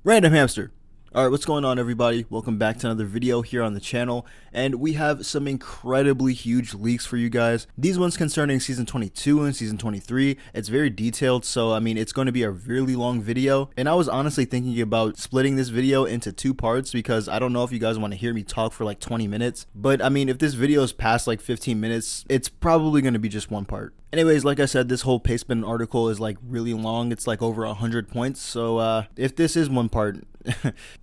Random Hamster. Alright, what's going on, everybody? Welcome back to another video here on the channel, and we have some incredibly huge leaks for you guys. These ones concerning Season 22 and Season 23. It's very detailed, so I mean, it's going to be a really long video, and I was honestly thinking about splitting this video into two parts because I don't know if you guys want to hear me talk for like 20 minutes, but I mean, if this video is past like 15 minutes, it's probably going to be just one part. Anyways, like I said, this whole Pastebin article is like really long. It's like over 100 points, so if this is one part,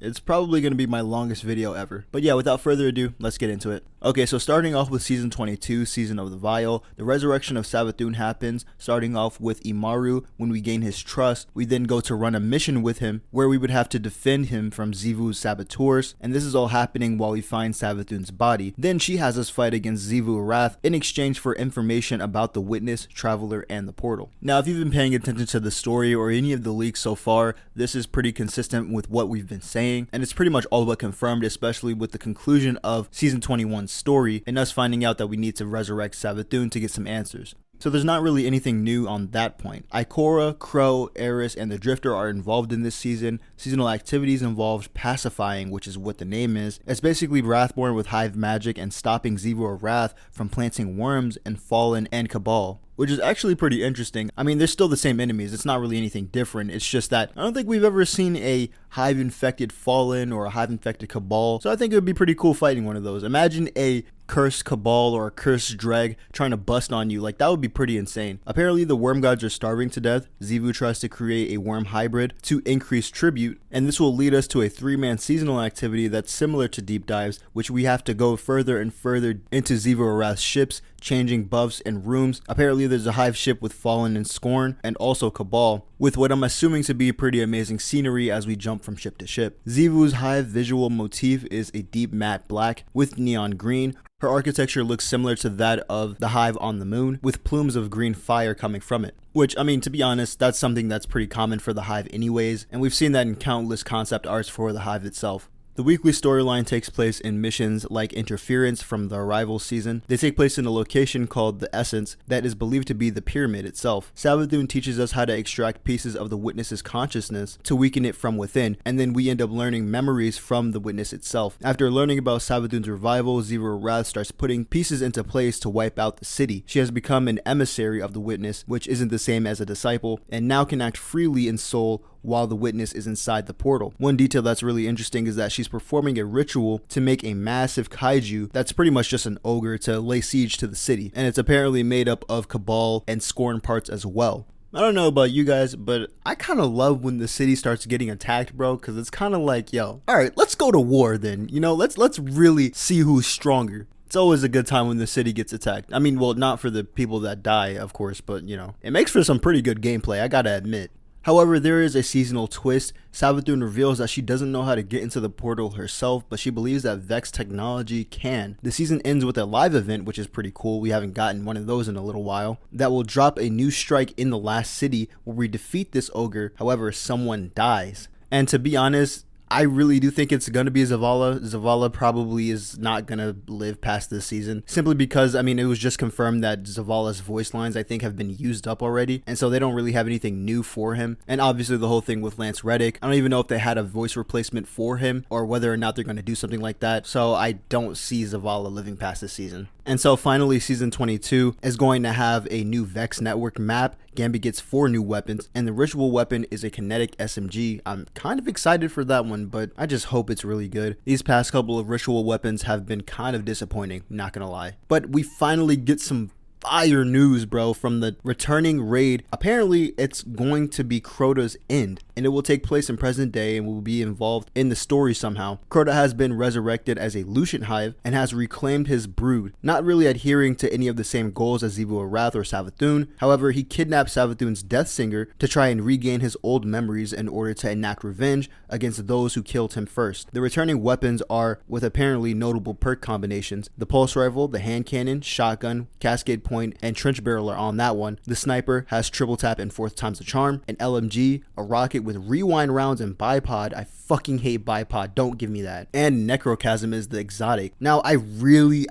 it's probably going to be my longest video ever. But yeah, without further ado, let's get into it. Okay, so starting off with Season 22, Season of the Vial, the resurrection of Savathun happens, starting off with Imaru. When we gain his trust, we then go to run a mission with him, where we would have to defend him from Xivu's saboteurs, and this is all happening while we find Savathun's body. Then she has us fight against Xivu Arath in exchange for information about the Witness, Traveler, and the Portal. Now, if you've been paying attention to the story or any of the leaks so far, this is pretty consistent with what we've been saying, and it's pretty much all but confirmed, especially with the conclusion of Season 21's story and us finding out that we need to resurrect Savathun to get some answers. So there's not really anything new on that point. Ikora, Crow, Eris, and the Drifter are involved in this season. Seasonal activities involved pacifying, which is what the name is. It's basically Wrathborn with Hive magic and stopping Xivu Arath from planting worms in Fallen and Cabal, which is actually pretty interesting. I mean, they're still the same enemies. It's not really anything different. It's just that I don't think we've ever seen a Hive-infected Fallen or a Hive-infected Cabal, so I think it would be pretty cool fighting one of those. Imagine a cursed Cabal or a cursed Dreg trying to bust on you. Like, that would be pretty insane. Apparently, the worm gods are starving to death. Xivu tries to create a worm hybrid to increase tribute, and this will lead us to a 3-man seasonal activity that's similar to deep dives, which we have to go further and further into Xivu Arath's ships, changing buffs and rooms. Apparently, there's a Hive ship with Fallen and Scorn, and also Cabal, with what I'm assuming to be pretty amazing scenery as we jump from ship to ship. Xivu's Hive visual motif is a deep matte black with neon green. Her architecture looks similar to that of the Hive on the moon, with plumes of green fire coming from it. Which, I mean, to be honest, that's something that's pretty common for the Hive anyways, and we've seen that in countless concept arts for the Hive itself. The weekly storyline takes place in missions like Interference from the Arrival season. They take place in a location called the Essence that is believed to be the pyramid itself. Savathun teaches us how to extract pieces of the Witness's consciousness to weaken it from within, and then we end up learning memories from the Witness itself. After learning about Savathun's revival, Xivu Arath starts putting pieces into place to wipe out the city. She has become an emissary of the Witness, which isn't the same as a disciple, and now can act freely in soul while the Witness is inside the portal. One detail that's really interesting is that she's performing a ritual to make a massive kaiju that's pretty much just an ogre to lay siege to the city, and it's apparently made up of Cabal and Scorn parts as well. I don't know about you guys, but I kind of love when the city starts getting attacked, bro, because it's kind of like, yo, alright, let's go to war then, you know, let's really see who's stronger. It's always a good time when the city gets attacked. I mean, well, not for the people that die, of course, but, you know, it makes for some pretty good gameplay, I gotta admit. However, there is a seasonal twist. Savathun reveals that she doesn't know how to get into the portal herself, but she believes that Vex technology can. The season ends with a live event, which is pretty cool. We haven't gotten one of those in a little while. That will drop a new strike in the last city where we defeat this ogre. However, someone dies. And to be honest, I really do think it's going to be Zavala. Zavala probably is not going to live past this season, simply because, I mean, it was just confirmed that Zavala's voice lines, I think, have been used up already, and so they don't really have anything new for him. And obviously the whole thing with Lance Reddick, I don't even know if they had a voice replacement for him or whether or not they're going to do something like that, so I don't see Zavala living past this season. And so finally, Season 22 is going to have a new Vex network map. Gambit gets 4 new weapons, and the ritual weapon is a kinetic SMG. I'm kind of excited for that one, but I just hope it's really good. These past couple of ritual weapons have been kind of disappointing, not gonna lie. But we finally get some fire news, bro, from the returning raid. Apparently, it's going to be Crota's end, and it will take place in present day and will be involved in the story somehow. Crota has been resurrected as a Lucian Hive and has reclaimed his brood, not really adhering to any of the same goals as Xivu Arath or Savathun. However, he kidnapped Savathun's Death Singer to try and regain his old memories in order to enact revenge against those who killed him first. The returning weapons are with apparently notable perk combinations: the pulse rifle, the hand cannon, shotgun, cascade Point and Trench Barrel are on that one. The Sniper has triple tap and 4th times the charm, an LMG, a rocket with rewind rounds and bipod. I fucking hate bipod, don't give me that. And Necrochasm is the exotic. Now I really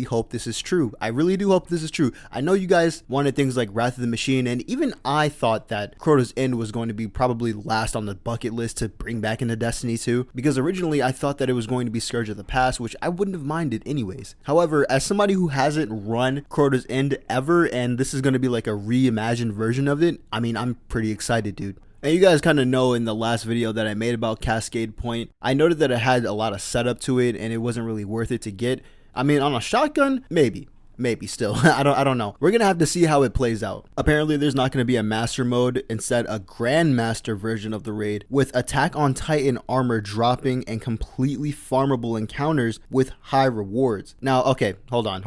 hope this is true. I really do hope this is true. I know you guys wanted things like Wrath of the Machine, and even I thought that Crota's End was going to be probably last on the bucket list to bring back into Destiny 2, because originally I thought that it was going to be Scourge of the Past, which I wouldn't have minded anyways. However, as somebody who hasn't run Crota's End ever, and this is going to be like a reimagined version of it, I mean, I'm pretty excited, dude. And you guys kind of know in the last video that I made about Cascade Point, I noted that it had a lot of setup to it and it wasn't really worth it to get. I mean, on a shotgun, maybe still. I don't know. We're gonna have to see how it plays out. Apparently there's not gonna be a master mode, instead a grandmaster version of the raid with Attack on Titan armor dropping and completely farmable encounters with high rewards. Now, okay, hold on.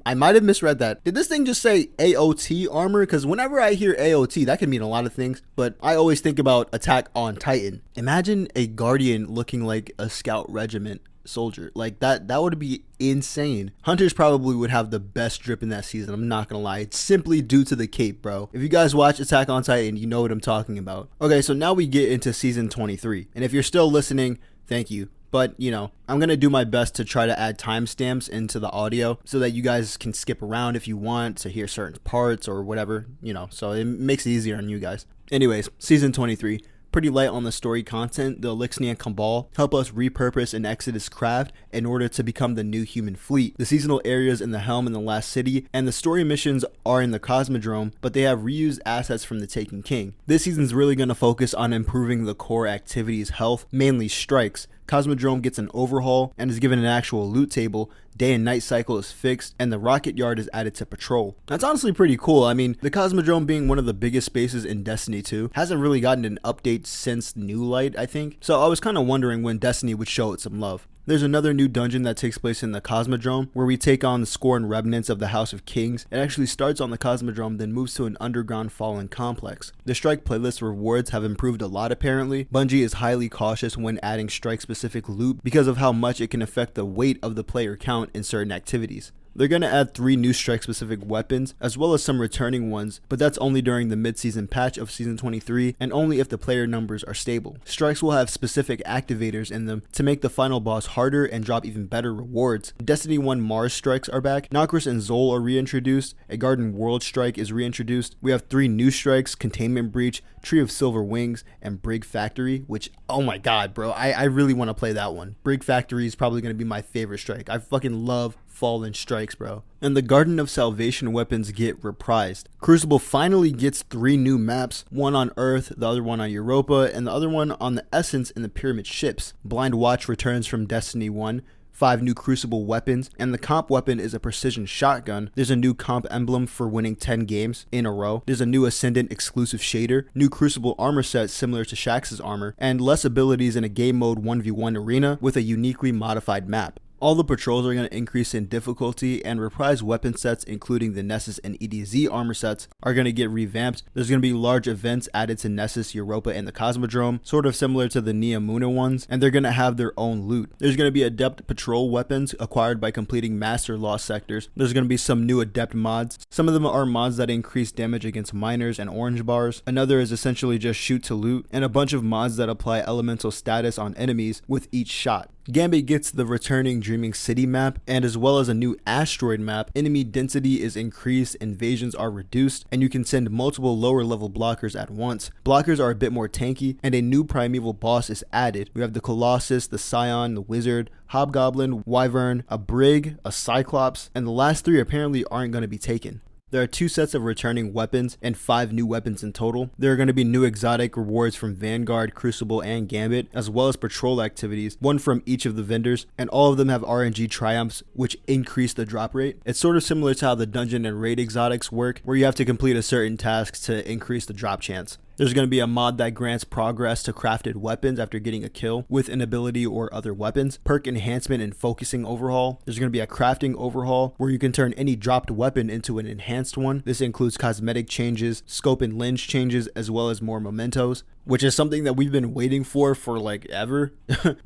I might have misread that. Did this thing just say AOT armor? Because whenever I hear AOT, that can mean a lot of things, but I always think about Attack on Titan. Imagine a Guardian looking like a scout regiment soldier. Like that would be insane. Hunters probably would have the best drip in that season, I'm not gonna lie. It's simply due to the cape, bro. If you guys watch Attack on Titan, you know what I'm talking about. Okay, so now we get into season 23, and if you're still listening, thank you. But, you know, I'm going to do my best to try to add timestamps into the audio so that you guys can skip around if you want to hear certain parts or whatever, you know, so it makes it easier on you guys. Anyways, season 23. Pretty light on the story content. The Elixir Cabal help us repurpose an Exodus craft in order to become the new human fleet. The seasonal areas in the Helm in the Last City and the story missions are in the Cosmodrome, but they have reused assets from the Taken King. This season's really going to focus on improving the core activities health, mainly strikes. Cosmodrome gets an overhaul and is given an actual loot table, day and night cycle is fixed, and the rocket yard is added to patrol. That's honestly pretty cool. I mean, the Cosmodrome being one of the biggest spaces in Destiny 2 hasn't really gotten an update since New Light, I think. So I was kind of wondering when Destiny would show it some love. There's another new dungeon that takes place in the Cosmodrome where we take on the Scorn remnants of the House of Kings. It actually starts on the Cosmodrome, then moves to an underground fallen complex. The strike playlist rewards have improved a lot apparently. Bungie is highly cautious when adding strike specific loot because of how much it can affect the weight of the player count in certain activities. They're going to add 3 new strike-specific weapons, as well as some returning ones, but that's only during the mid-season patch of Season 23, and only if the player numbers are stable. Strikes will have specific activators in them to make the final boss harder and drop even better rewards. Destiny 1 Mars strikes are back, Nokris and Zol are reintroduced, a Garden World strike is reintroduced. We have 3 new strikes, Containment Breach, Tree of Silver Wings, and Brig Factory, which, oh my god, bro, I really want to play that one. Brig Factory is probably going to be my favorite strike. I fucking love fallen strikes, bro. And the Garden of Salvation weapons get reprised. Crucible finally gets 3 new maps, one on Earth, the other one on Europa, and the other one on the Essence and the Pyramid ships. Blind Watch returns from Destiny 1. 5 new Crucible weapons, and the comp weapon is a precision shotgun. There's a new comp emblem for winning 10 games in a row. There's a new Ascendant exclusive shader, new Crucible armor set similar to Shaxx's armor, and less abilities in a game mode 1v1 arena with a uniquely modified map. All the patrols are going to increase in difficulty, and reprised weapon sets including the Nessus and EDZ armor sets are going to get revamped. There's going to be large events added to Nessus, Europa, and the Cosmodrome, sort of similar to the Neomuna ones, and they're going to have their own loot. There's going to be adept patrol weapons acquired by completing master lost sectors. There's going to be some new adept mods. Some of them are mods that increase damage against miners and orange bars. Another is essentially just shoot to loot, and a bunch of mods that apply elemental status on enemies with each shot. Gambit gets the returning Dreaming City map, and as well as a new asteroid map. Enemy density is increased, invasions are reduced, and you can send multiple lower level blockers at once. Blockers are a bit more tanky, and a new primeval boss is added. We have the Colossus, the Scion, the Wizard, Hobgoblin, Wyvern, a Brig, a Cyclops, and the last 3 apparently aren't going to be taken. There are 2 sets of returning weapons and 5 new weapons in total. There are going to be new exotic rewards from Vanguard, Crucible, and Gambit, as well as patrol activities, one from each of the vendors, and all of them have RNG triumphs, which increase the drop rate. It's sort of similar to how the dungeon and raid exotics work, where you have to complete a certain task to increase the drop chance. There's going to be a mod that grants progress to crafted weapons after getting a kill with an ability or other weapons. Perk enhancement and focusing overhaul. There's going to be a crafting overhaul where you can turn any dropped weapon into an enhanced one. This includes cosmetic changes, scope and lens changes, as well as more mementos. which is something that we've been waiting for like ever.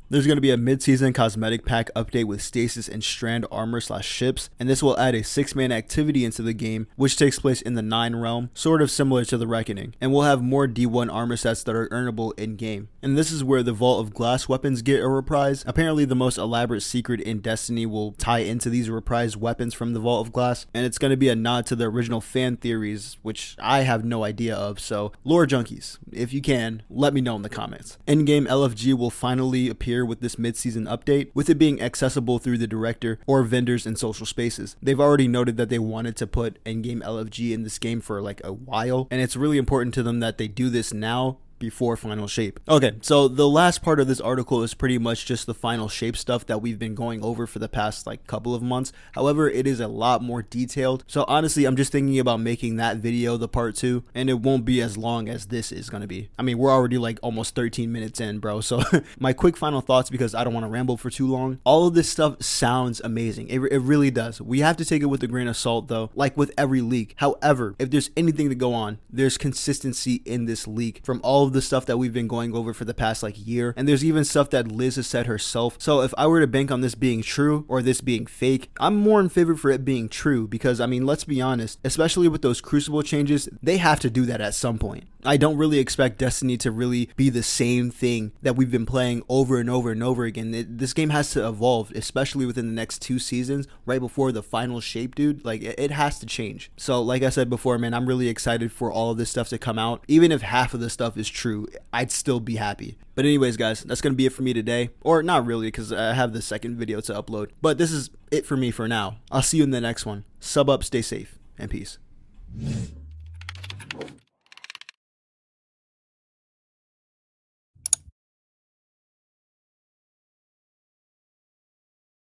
There's going to be a mid-season cosmetic pack update with stasis and strand armor / ships, and this will add a 6-man activity into the game, which takes place in the 9 realm, sort of similar to the Reckoning, and we'll have more D1 armor sets that are earnable in game. And this is where the Vault of Glass weapons get a reprise. Apparently the most elaborate secret in Destiny will tie into these reprised weapons from the Vault of Glass, and it's going to be a nod to the original fan theories, which I have no idea of. So lore junkies, if you can, let me know in the comments. In-game LFG will finally appear with this mid-season update, with it being accessible through the director or vendors in social spaces. They've already noted that they wanted to put in-game LFG in this game for like a while, and it's really important to them that they do this now before final shape. Okay, so the last part of this article is pretty much just the final shape stuff that we've been going over for the past like couple of months. However, it is a lot more detailed. So honestly, I'm just thinking about making that video the part 2, and it won't be as long as this is going to be. I mean, we're already like almost 13 minutes in, bro. So my quick final thoughts, because I don't want to ramble for too long. All of this stuff sounds amazing. It really does. We have to take it with a grain of salt though, like with every leak. However, if there's anything to go on, there's consistency in this leak from all of the stuff that we've been going over for the past like year, and there's even stuff that Liz has said herself. So if I were to bank on this being true or this being fake, I'm more in favor for it being true, because I mean, let's be honest, especially with those Crucible changes, they have to do that at some point. I don't really expect Destiny to really be the same thing that we've been playing over and over and over again. This game has to evolve, especially within the next 2 seasons, right before the final shape, dude. Like, it has to change. So like I said before, man, I'm really excited for all of this stuff to come out. Even if half of the stuff is true, I'd still be happy. But anyways, guys, that's going to be it for me today. Or not really, because I have the second video to upload. But this is it for me for now. I'll see you in the next one. Sub up, stay safe, and peace.